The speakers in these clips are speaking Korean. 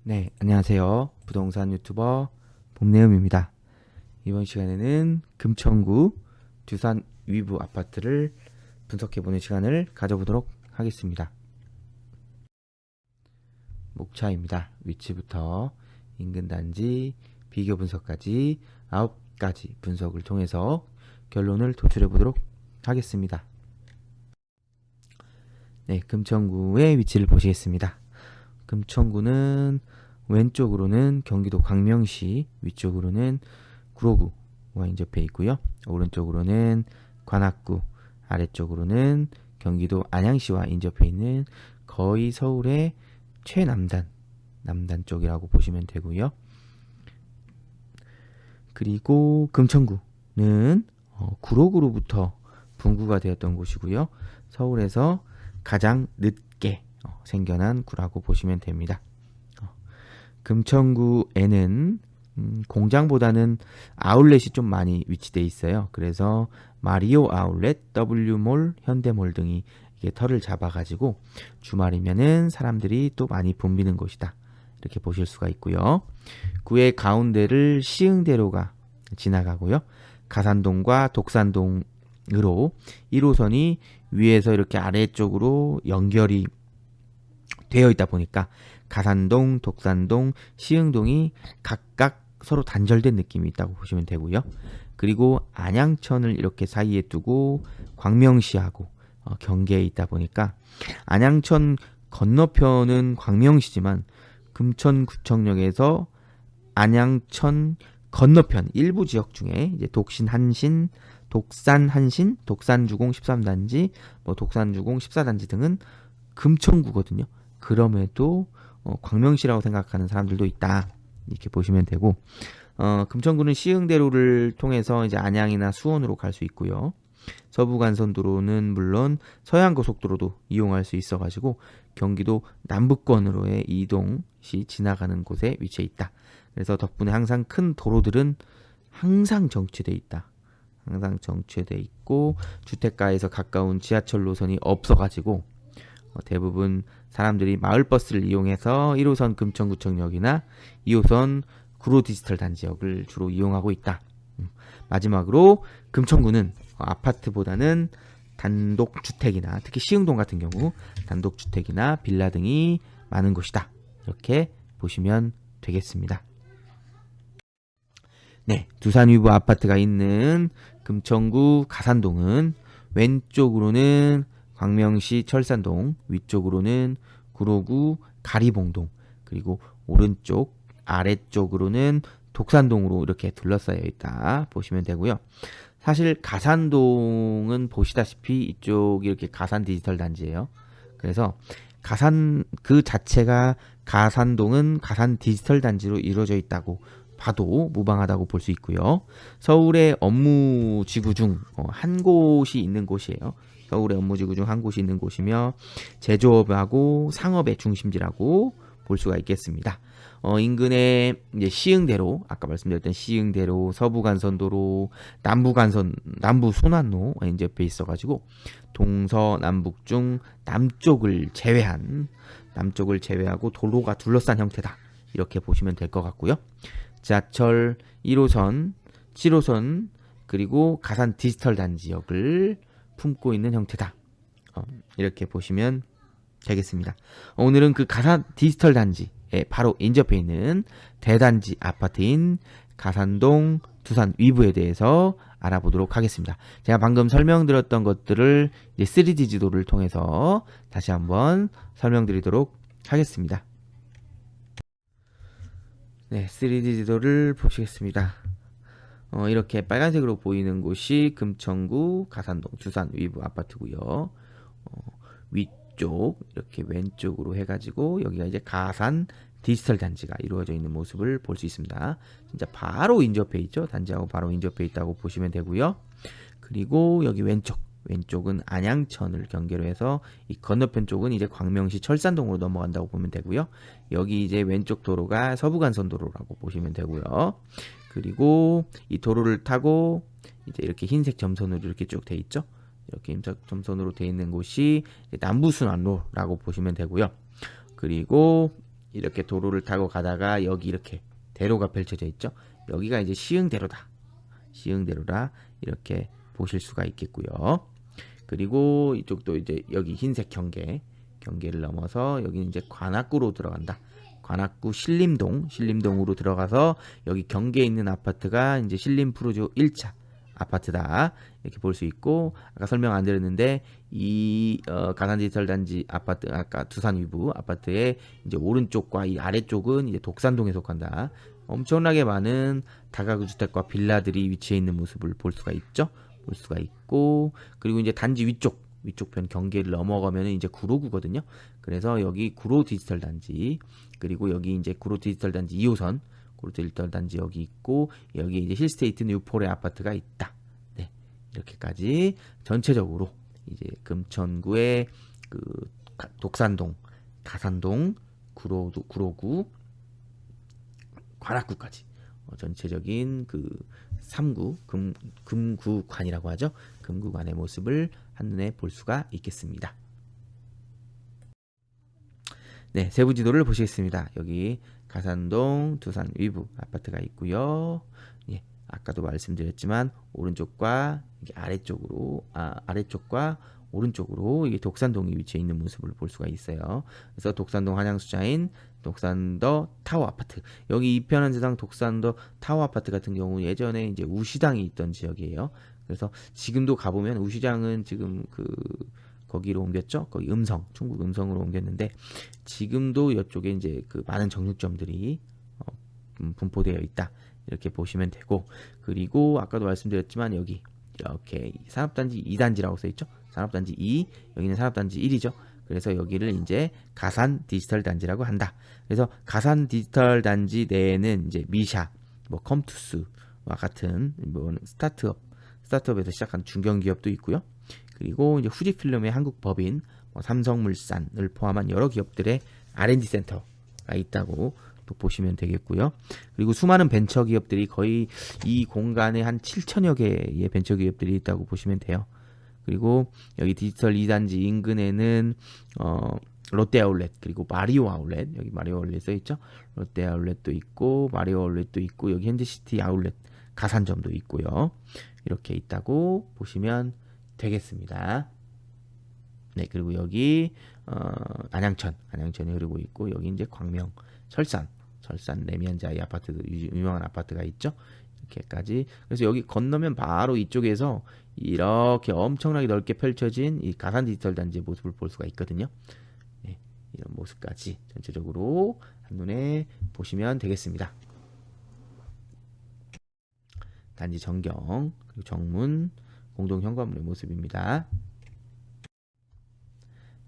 네, 안녕하세요. 부동산 유튜버 봄내음입니다. 이번 시간에는 금천구 두산 위브 아파트를 분석해보는 시간을 가져보도록 하겠습니다. 목차입니다. 위치부터 인근 단지, 비교 분석까지 9가지 분석을 통해서 결론을 도출해보도록 하겠습니다. 네, 금천구의 위치를 보시겠습니다. 금천구는 왼쪽으로는 경기도 광명시, 위쪽으로는 구로구와 인접해 있고요. 오른쪽으로는 관악구, 아래쪽으로는 경기도 안양시와 인접해 있는 거의 서울의 최남단, 남단 쪽이라고 보시면 되고요. 그리고 금천구는 구로구로부터 분구가 되었던 곳이고요. 서울에서 가장 늦게 생겨난 구라고 보시면 됩니다. 금천구에는 공장보다는 아울렛이 좀 많이 위치되어 있어요. 그래서 마리오 아울렛, W몰, 현대몰 등이 이게 털을 잡아가지고 주말이면은 사람들이 또 많이 붐비는 곳이다. 이렇게 보실 수가 있고요. 구의 가운데를 시흥대로가 지나가고요. 가산동과 독산동으로 1호선이 위에서 이렇게 아래쪽으로 연결이 되어 있다 보니까 가산동, 독산동, 시흥동이 각각 서로 단절된 느낌이 있다고 보시면 되고요. 그리고 안양천을 이렇게 사이에 두고 광명시하고 경계에 있다 보니까 안양천 건너편은 광명시지만 금천구청역에서 안양천 건너편 일부 지역 중에 이제 독신 한신, 독산 한신, 독산주공 13단지, 독산주공 14단지 등은 금천구거든요. 그럼에도 광명시라고 생각하는 사람들도 있다. 이렇게 보시면 되고, 금천구는 시흥대로를 통해서 이제 안양이나 수원으로 갈 수 있고요. 서부간선도로는 물론 서해안고속도로도 이용할 수 있어가지고 경기도 남부권으로의 이동 시 지나가는 곳에 위치해 있다. 그래서 덕분에 항상 큰 도로들은 항상 정체돼 있다. 항상 정체돼 있고 주택가에서 가까운 지하철 노선이 없어가지고 대부분 사람들이 마을버스를 이용해서 1호선 금천구청역이나 2호선 구로 디지털 단지역을 주로 이용하고 있다. 마지막으로 금천구는 아파트보다는 단독주택이나 특히 시흥동 같은 경우 단독주택이나 빌라 등이 많은 곳이다. 이렇게 보시면 되겠습니다. 네, 두산 위브 아파트가 있는 금천구 가산동은 왼쪽으로는 광명시 철산동, 위쪽으로는 구로구 가리봉동, 그리고 오른쪽 아래쪽으로는 독산동으로 이렇게 둘러싸여 있다 보시면 되고요. 사실 가산동은 보시다시피 이쪽이 이렇게 가산 디지털 단지예요. 그래서 가산 그 자체가 가산동은 가산 디지털 단지로 이루어져 있다고 봐도 무방하다고 볼 수 있고요. 서울의 업무지구 중 한 곳이 있는 곳이에요. 서울의 업무지구 중 한 곳이 있는 곳이며 제조업하고 상업의 중심지라고 볼 수가 있겠습니다. 인근에 이제 시흥대로, 아까 말씀드렸던 시흥대로, 서부간선도로, 남부 순환로 인접해 있어가지고 동서남북 중 남쪽을 제외하고 도로가 둘러싼 형태다. 이렇게 보시면 될 것 같고요. 지하철 1호선, 7호선, 그리고 가산 디지털 단지역을 품고 있는 형태다. 이렇게 보시면 되겠습니다. 오늘은 그 가산 디지털 단지에 바로 인접해 있는 대단지 아파트인 가산동 두산 위브에 대해서 알아보도록 하겠습니다. 제가 방금 설명드렸던 것들을 이제 3D 지도를 통해서 다시 한번 설명드리도록 하겠습니다. 네, 3D 지도를 보시겠습니다. 이렇게 빨간색으로 보이는 곳이 금천구 가산동 두산 위브 아파트고요. 위쪽 이렇게 왼쪽으로 해가지고 여기가 이제 가산 디지털 단지가 이루어져 있는 모습을 볼 수 있습니다. 진짜 바로 인접해 있죠. 단지하고 바로 인접해 있다고 보시면 되고요. 그리고 여기 왼쪽은 안양천을 경계로 해서 이 건너편 쪽은 이제 광명시 철산동으로 넘어간다고 보면 되고요. 여기 이제 왼쪽 도로가 서부간선도로라고 보시면 되고요. 그리고 이 도로를 타고 이제 이렇게 흰색 점선으로 이렇게 쭉 돼 있죠. 이렇게 흰색 점선으로 돼 있는 곳이 남부순환로라고 보시면 되고요. 그리고 이렇게 도로를 타고 가다가 여기 이렇게 대로가 펼쳐져 있죠. 여기가 이제 시흥대로다. 시흥대로라 이렇게 보실 수가 있겠고요. 그리고 이쪽도 이제 여기 흰색 경계를 넘어서 여기는 이제 관악구로 들어간다. 관악구 신림동으로 들어가서 여기 경계에 있는 아파트가 이제 신림프루조 1차 아파트다. 이렇게 볼 수 있고, 아까 설명 안 드렸는데 이 가산 디지털 단지 아파트, 아까 두산 위브 아파트의 이제 오른쪽과 이 아래쪽은 이제 독산동에 속한다. 엄청나게 많은 다가구 주택과 빌라들이 위치해 있는 모습을 볼 수가 있죠. 볼 수가 있고, 그리고 이제 단지 위쪽편 경계를 넘어가면은 이제 구로구거든요. 그래서 여기 구로 디지털 단지, 그리고 여기 이제 구로 디지털 단지 2호선, 구로 디지털 단지 여기 있고, 여기 이제 힐스테이트 뉴폴의 아파트가 있다. 네, 이렇게까지 전체적으로 이제 금천구의 그 독산동, 가산동, 구로구, 관악구까지 전체적인 그 3구 금구관이라고 하죠. 금구관의 모습을 한눈에 볼 수가 있겠습니다. 네, 세부 지도를 보시겠습니다. 여기 가산동 두산 위브 아파트가 있고요. 예, 아까도 말씀드렸지만 오른쪽과 아래쪽과 오른쪽으로 이게 독산동이 위치해 있는 모습을 볼 수가 있어요. 그래서 독산동 한양수자인 독산더 타워 아파트. 여기 이편한 세상 독산더 타워 아파트 같은 경우 예전에 이제 우시당이 있던 지역이에요. 그래서 지금도 가보면 우시장은 지금 거기로 옮겼죠. 거기 충북 음성으로 옮겼는데 지금도 이쪽에 이제 그 많은 정육점들이 분포되어 있다. 이렇게 보시면 되고, 그리고 아까도 말씀드렸지만 여기 이렇게 산업단지 2단지라고 써 있죠. 산업단지 2, 여기는 산업단지 1이죠. 그래서 여기를 이제 가산 디지털 단지라고 한다. 그래서 가산 디지털 단지 내에는 이제 미샤, 컴투스와 같은 스타트업에서 시작한 중견기업도 있고요. 그리고 이제 후지필름의 한국법인, 삼성물산을 포함한 여러 기업들의 R&D 센터가 있다고 또 보시면 되겠고요. 그리고 수많은 벤처 기업들이 거의 이 공간에 한 7천여 개의 벤처 기업들이 있다고 보시면 돼요. 그리고 여기 디지털 2단지 인근에는 롯데 아울렛, 그리고 마리오 아울렛, 여기 마리오 아울렛 써있죠. 롯데 아울렛도 있고 마리오 아울렛도 있고 여기 현대시티 아울렛 가산점도 있고요. 이렇게 있다고 보시면 되겠습니다. 네, 그리고 여기 안양천이 흐르고 있고, 여기 이제 광명, 철산 레미안자이 아파트도 유명한 아파트가 있죠. 이렇게까지. 그래서 여기 건너면 바로 이쪽에서 이렇게 엄청나게 넓게 펼쳐진 이 가산 디지털 단지의 모습을 볼 수가 있거든요. 네, 이런 모습까지 전체적으로 한눈에 보시면 되겠습니다. 단지 전경, 그리고 정문, 공동 현관문의 모습입니다.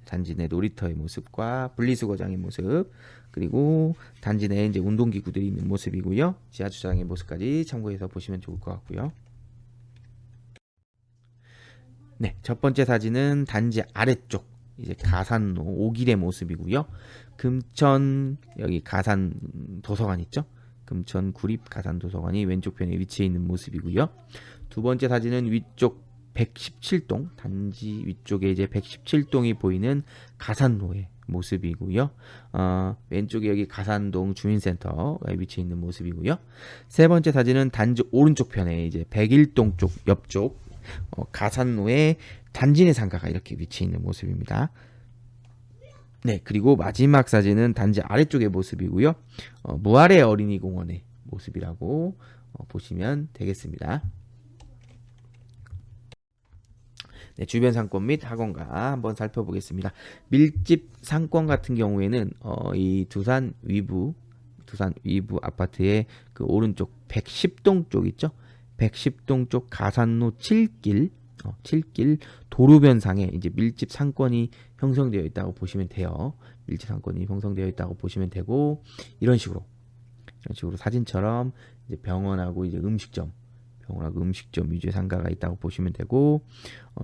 단지 내 놀이터의 모습과 분리수거장의 모습, 그리고 단지 내에 이제 운동기구들이 있는 모습이고요. 지하주차장의 모습까지 참고해서 보시면 좋을 것 같고요. 네, 첫 번째 사진은 단지 아래쪽 이제 가산로 오길의 모습이고요. 금천 여기 가산 도서관 있죠? 금천 구립 가산 도서관이 왼쪽 편에 위치해 있는 모습이고요. 두 번째 사진은 위쪽 117동, 단지 위쪽에 이제 117동이 보이는 가산로의 모습이고요. 왼쪽에 여기 가산동 주민센터가 위치해 있는 모습이고요. 세 번째 사진은 단지 오른쪽 편에 이제 101동 쪽 옆쪽 가산로에 단지 내 상가가 이렇게 위치해 있는 모습입니다. 네, 그리고 마지막 사진은 단지 아래쪽의 모습이고요. 무아래 어린이공원의 모습이라고 보시면 되겠습니다. 네, 주변 상권 및 학원가 한번 살펴보겠습니다. 밀집 상권 같은 경우에는 이 두산 위브 아파트의 그 오른쪽 110동 쪽 있죠? 110동 쪽 가산로 7길 도로변상에 이제 밀집 상권이 형성되어 있다고 보시면 돼요. 밀집 상권이 형성되어 있다고 보시면 되고, 이런 식으로 사진처럼 이제 병원하고 이제 음식점 위주의 상가가 있다고 보시면 되고,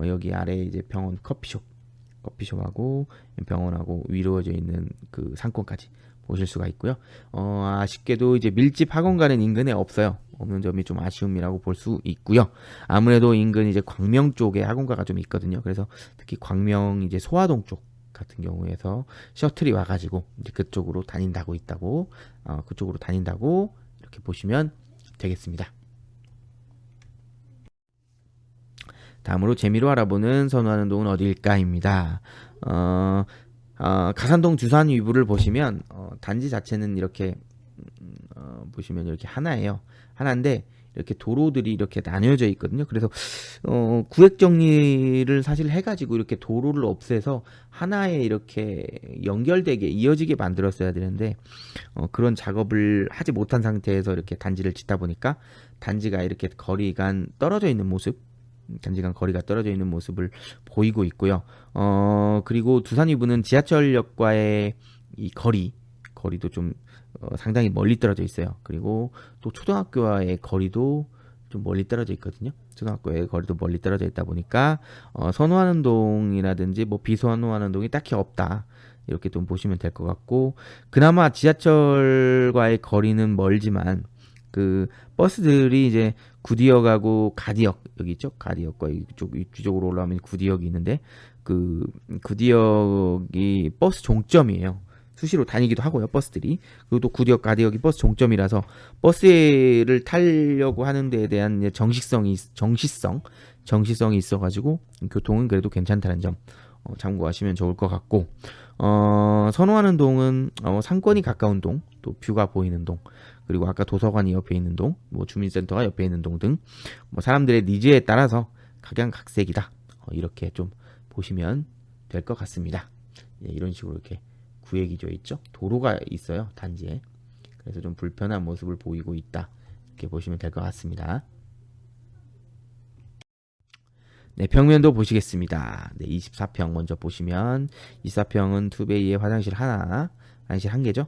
여기 아래 이제 병원 커피숍하고 병원하고 이루어져 있는 그 상권까지 보실 수가 있고요. 아쉽게도 이제 밀집 학원가는 인근에 없는 점이 좀 아쉬움이라고 볼 수 있고요. 아무래도 인근 이제 광명 쪽에 학원가가 좀 있거든요. 그래서 특히 광명 이제 소화동 쪽 같은 경우에서 셔틀이 와가지고 이제 그쪽으로 다닌다고 이렇게 보시면 되겠습니다. 다음으로 재미로 알아보는 선호하는 동은 어디일까입니다. 가산동 주산 위부를 보시면 단지 자체는 이렇게 보시면 이렇게 하나예요. 하나인데 이렇게 도로들이 이렇게 나뉘어져 있거든요. 그래서 구획 정리를 사실 해가지고 이렇게 도로를 없애서 하나에 이렇게 연결되게 이어지게 만들었어야 되는데 그런 작업을 하지 못한 상태에서 이렇게 단지를 짓다 보니까 단지가 이렇게 거리가 떨어져 있는 모습, 단지간 거리가 떨어져 있는 모습을 보이고 있고요. 그리고 두산 위부는 지하철역과의 이 거리도 좀 상당히 멀리 떨어져 있어요. 그리고 또 초등학교와의 거리도 좀 멀리 떨어져 있거든요. 초등학교의 거리도 멀리 떨어져 있다 보니까 선호하는 동이라든지 뭐 비선호하는 동이 딱히 없다. 이렇게 좀 보시면 될 것 같고, 그나마 지하철과의 거리는 멀지만 그 버스들이 이제 구디역하고 가디역, 여기 있죠? 가디역과 이쪽으로 올라오면 구디역이 있는데 그 구디역이 버스 종점이에요. 수시로 다니기도 하고요, 버스들이. 그리고 또 구디역 가디역이 버스 종점이라서 버스를 타려고 하는 데에 대한 이제 정시성이 있어가지고 교통은 그래도 괜찮다는 점 참고하시면 좋을 것 같고, 선호하는 동은 상권이 가까운 동, 또 뷰가 보이는 동, 그리고 아까 도서관이 옆에 있는 동, 뭐 주민센터가 옆에 있는 동 등 뭐 사람들의 니즈에 따라서 각양각색이다. 이렇게 좀 보시면 될 것 같습니다. 예, 이런 식으로 이렇게 구획이 되어 있죠. 도로가 있어요, 단지에. 그래서 좀 불편한 모습을 보이고 있다. 이렇게 보시면 될 것 같습니다. 네, 평면도 보시겠습니다. 네, 24평 먼저 보시면 24평은 투베이에 화장실 한 개죠.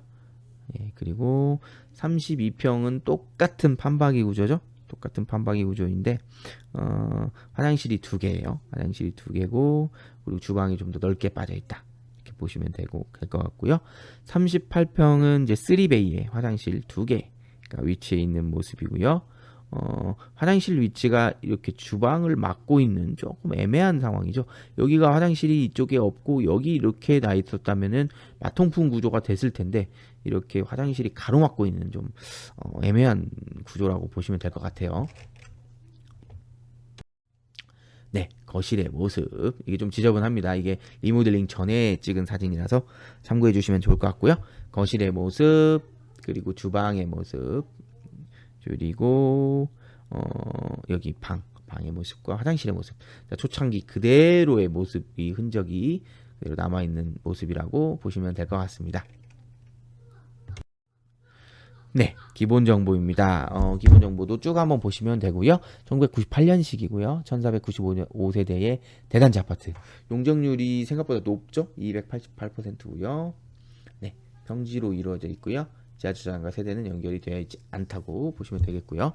예, 그리고 32평은 똑같은 판박이 구조죠. 똑같은 판박이 구조인데 화장실이 두 개예요. 화장실이 두 개고, 그리고 주방이 좀 더 넓게 빠져 있다. 이렇게 보시면 될 것 같고요. 38평은 이제 3베이에 화장실 두 개가 위치해 있는 모습이고요. 화장실 위치가 이렇게 주방을 막고 있는 조금 애매한 상황이죠. 여기가 화장실이 이쪽에 없고 여기 이렇게 나 있었다면은 마통풍 구조가 됐을 텐데 이렇게 화장실이 가로막고 있는 좀 애매한 구조라고 보시면 될 것 같아요. 네, 거실의 모습. 이게 좀 지저분합니다. 이게 리모델링 전에 찍은 사진이라서 참고해 주시면 좋을 것 같고요. 거실의 모습, 그리고 주방의 모습, 그리고 여기 방의 모습과 화장실의 모습, 초창기 그대로의 모습이, 흔적이 그대로 남아있는 모습이라고 보시면 될 것 같습니다. 네, 기본 정보입니다. 기본 정보도 쭉 한번 보시면 되고요. 1998년식이고요. 1495세대의 대단지 아파트. 용적률이 생각보다 높죠? 288%고요. 네, 평지로 이루어져 있고요. 지하주차장과 세대는 연결이 되어 있지 않다고 보시면 되겠고요.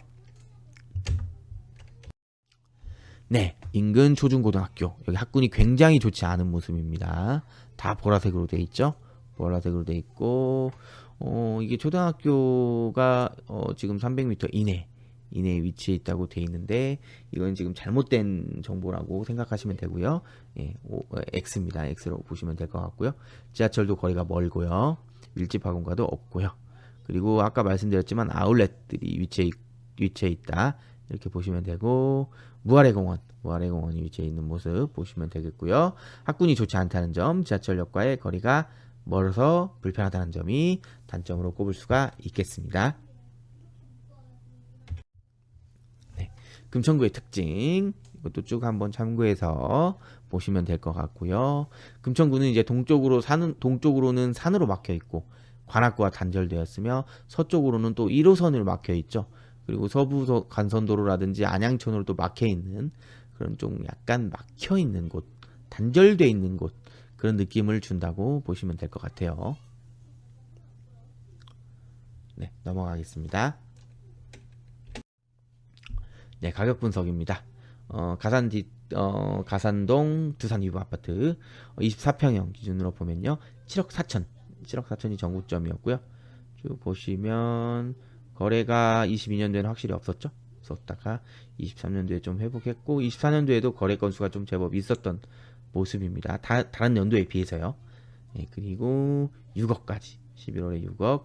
네, 인근 초중고등학교. 여기 학군이 굉장히 좋지 않은 모습입니다. 다 보라색으로 되어 있죠? 보라색으로 되어 있고, 이게 초등학교가 지금 300m 이내에 위치해 있다고 되어 있는데, 이건 지금 잘못된 정보라고 생각하시면 되고요. 예, X입니다. X로 보시면 될 것 같고요. 지하철도 거리가 멀고요. 밀집 학원가도 없고요. 그리고 아까 말씀드렸지만 아울렛들이 위치해 있다. 이렇게 보시면 되고, 무아래공원이 위치해 있는 모습 보시면 되겠고요. 학군이 좋지 않다는 점, 지하철역과의 거리가 멀어서 불편하다는 점이 단점으로 꼽을 수가 있겠습니다. 네, 금천구의 특징, 이것도 쭉 한번 참고해서 보시면 될 것 같고요. 금천구는 이제 동쪽으로는 산으로 막혀 있고 관악구와 단절되었으며 서쪽으로는 또 1호선으로 막혀 있죠. 그리고 서부 간선도로라든지 안양천으로 또 막혀 있는 그런 좀 약간 막혀 있는 곳, 단절돼 있는 곳, 그런 느낌을 준다고 보시면 될 것 같아요. 네, 넘어가겠습니다. 네, 가격 분석입니다. 가산동 두산 위브 아파트 24평형 기준으로 보면요, 7억 4천이 전국점이었고요. 쭉 보시면 거래가 22년도에는 확실히 없었다가 23년도에 좀 회복했고 24년도에도 거래 건수가 좀 제법 있었던 모습입니다. 다른 연도에 비해서요. 예, 그리고 6억까지 11월에 6억,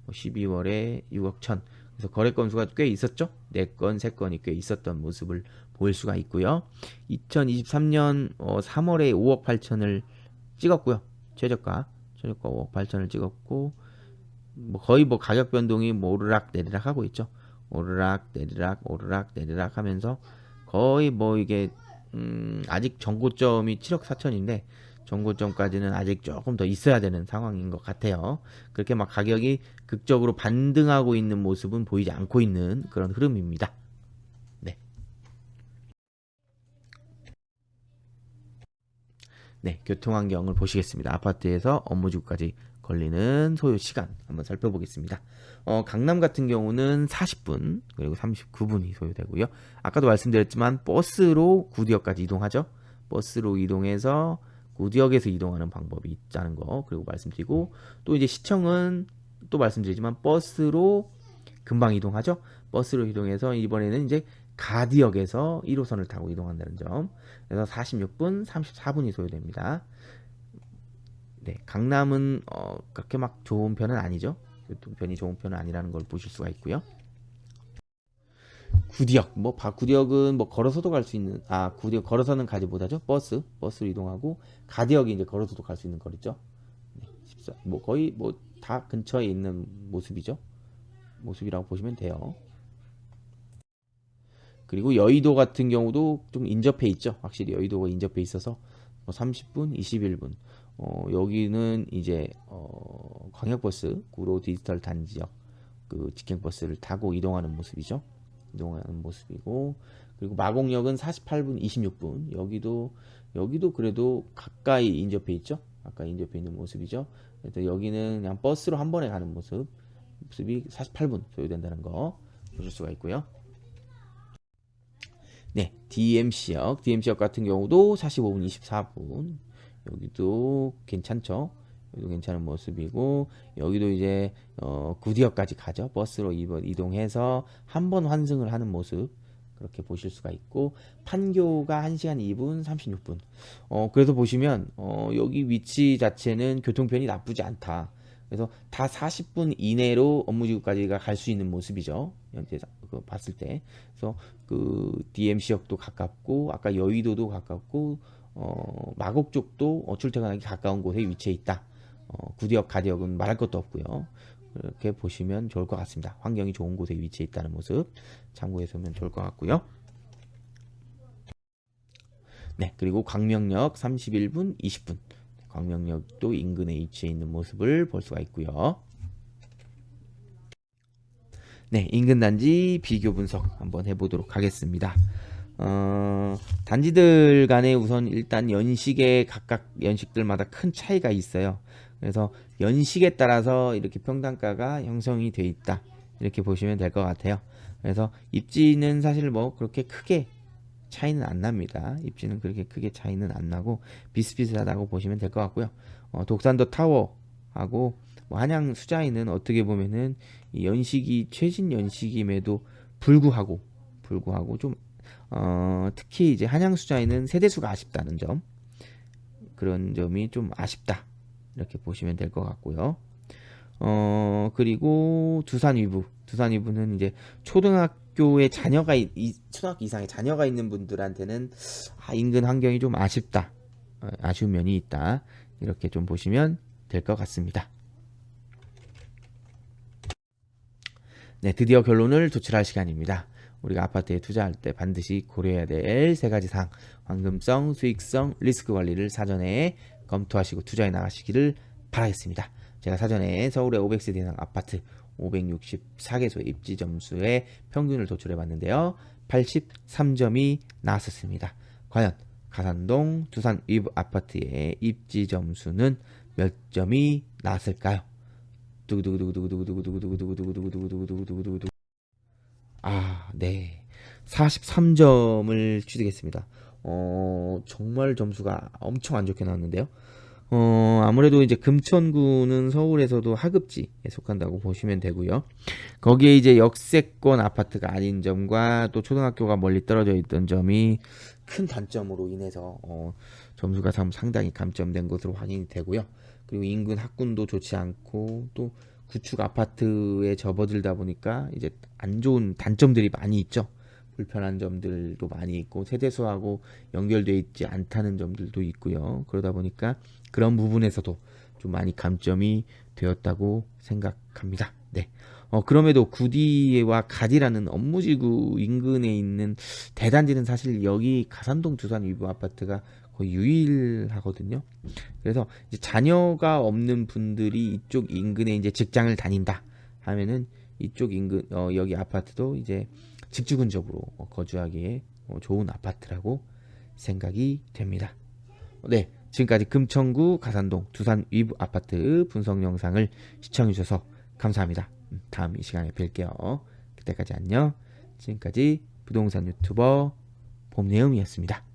12월에 6억 1천. 그래서 거래 건수가 꽤 있었죠. 4건, 3건이 꽤 있었던 모습을 볼 수가 있고요. 2023년 3월에 5억 8천을 찍었고요. 최저가 5억 8천을 찍었고, 뭐 거의 뭐 가격 변동이 뭐 오르락 내리락 하고 있죠. 오르락 내리락 오르락 내리락 하면서 거의 뭐 이게 아직 정고점이 7억 4천인데 정고점까지는 아직 조금 더 있어야 되는 상황인 것 같아요. 그렇게 막 가격이 극적으로 반등하고 있는 모습은 보이지 않고 있는 그런 흐름입니다. 네. 네, 교통환경을 보시겠습니다. 아파트에서 업무지구까지 걸리는 소요 시간 한번 살펴보겠습니다. 강남 같은 경우는 40분 그리고 39분이 소요되고요. 아까도 말씀드렸지만 버스로 구디역까지 이동하죠. 버스로 이동해서 구디역에서 이동하는 방법이 있다는 거 그리고 말씀드리고, 또 이제 시청은 또 말씀드리지만 버스로 금방 이동하죠. 버스로 이동해서 이번에는 이제 가디역에서 1호선을 타고 이동한다는 점. 그래서 46분, 34분이 소요됩니다. 네, 강남은 그렇게 막 좋은 편은 아니죠. 교통편이 좋은 편은 아니라는 걸 보실 수가 있고요. 구디역, 구디역은 뭐 걸어서도 갈 수 있는, 구디역 걸어서는 가지 못하죠. 버스로 이동하고, 가디역이 이제 걸어서도 갈 수 있는 거리죠. 네, 뭐 거의 뭐 다 근처에 있는 모습이라고 보시면 돼요. 그리고 여의도 같은 경우도 좀 인접해 있죠. 확실히 여의도가 인접해 있어서 30분, 21분. 여기는 이제 광역버스 구로 디지털 단지역 그 직행버스를 타고 이동하는 모습이죠. 이동하는 모습이고, 그리고 마곡역은 48분, 26분. 여기도 그래도 가까이 인접해 있죠. 가까이 인접해 있는 모습이죠. 그래서 여기는 그냥 버스로 한 번에 가는 모습이 48분 소요된다는 거 보실 수가 있고요. 네, DMC역 같은 경우도 45분, 24분. 여기도 괜찮죠. 여기도 괜찮은 모습이고, 여기도 이제 구디역까지 가죠. 버스로 이동해서 한 번 환승을 하는 모습 그렇게 보실 수가 있고, 판교가 1시간 2분 36분. 그래서 보시면 여기 위치 자체는 교통편이 나쁘지 않다. 그래서 다 40분 이내로 업무지구까지가 갈 수 있는 모습이죠. 현재 봤을 때. 그래서 그 DMC역도 가깝고, 아까 여의도도 가깝고, 마곡 쪽도 출퇴근하기 가까운 곳에 위치해 있다. 구디역, 가디역은 말할 것도 없고요. 그렇게 보시면 좋을 것 같습니다. 환경이 좋은 곳에 위치해 있다는 모습 참고해서 보면 좋을 것 같고요. 네, 그리고 광명역 31분, 20분. 광명역도 인근에 위치해 있는 모습을 볼 수가 있고요. 네, 인근 단지 비교 분석 한번 해보도록 하겠습니다. 단지들 간에 우선 일단 각각 연식들마다 큰 차이가 있어요. 그래서 연식에 따라서 이렇게 평당가가 형성이 돼 있다. 이렇게 보시면 될 것 같아요. 그래서 입지는 사실 뭐 그렇게 크게 차이는 안 납니다. 입지는 그렇게 크게 차이는 안 나고 비슷비슷하다고 보시면 될 것 같고요. 독산도 타워하고 뭐 한양 수자인은 어떻게 보면은 이 최신 연식임에도 불구하고 좀 특히 이제 한양 수자인은 세대수가 아쉽다는 점, 그런 점이 좀 아쉽다 이렇게 보시면 될 것 같고요. 그리고 두산 위부는 이제 초등학교 이상의 자녀가 있는 분들한테는 인근 환경이 좀 아쉽다, 아쉬운 면이 있다 이렇게 좀 보시면 될 것 같습니다. 네, 드디어 결론을 도출할 시간입니다. 우리가 아파트에 투자할 때 반드시 고려해야 될 3가지 사항, 황금성, 수익성, 리스크 관리를 사전에 검토하시고 투자해 나가시기를 바라겠습니다. 제가 사전에 서울의 500세대 이상 아파트 564개소 입지 점수의 평균을 도출해 봤는데요. 83점이 나왔었습니다. 과연 가산동 두산 위브 아파트의 입지 점수는 몇 점이 나왔을까요? 두구두구두구두구두구두구두구두구두구두구두구두구두구두구두구두구. 네. 43점을 취득했습니다. 정말 점수가 엄청 안 좋게 나왔는데요. 아무래도 이제 금천구는 서울에서도 하급지에 속한다고 보시면 되고요. 거기에 이제 역세권 아파트가 아닌 점과 또 초등학교가 멀리 떨어져 있던 점이 큰 단점으로 인해서 점수가 상당히 감점된 것으로 확인이 되고요. 그리고 인근 학군도 좋지 않고 또 구축 아파트에 접어들다 보니까 이제 안 좋은 단점들이 많이 있죠. 불편한 점들도 많이 있고 세대수하고 연결되어 있지 않다는 점들도 있고요. 그러다 보니까 그런 부분에서도 좀 많이 감점이 되었다고 생각합니다. 네. 그럼에도 구디와 가디라는 업무지구 인근에 있는 대단지는 사실 여기 가산동 두산 위브 아파트가 거의 유일하거든요. 그래서 이제 자녀가 없는 분들이 이쪽 인근에 이제 직장을 다닌다 하면은 이쪽 인근 여기 아파트도 이제 직주 근접으로 거주하기에 좋은 아파트라고 생각이 됩니다. 네, 지금까지 금천구 가산동 두산 위브 아파트 분석 영상을 시청해 주셔서 감사합니다. 다음 이 시간에 뵐게요. 그때까지 안녕. 지금까지 부동산 유튜버 봄내음이었습니다.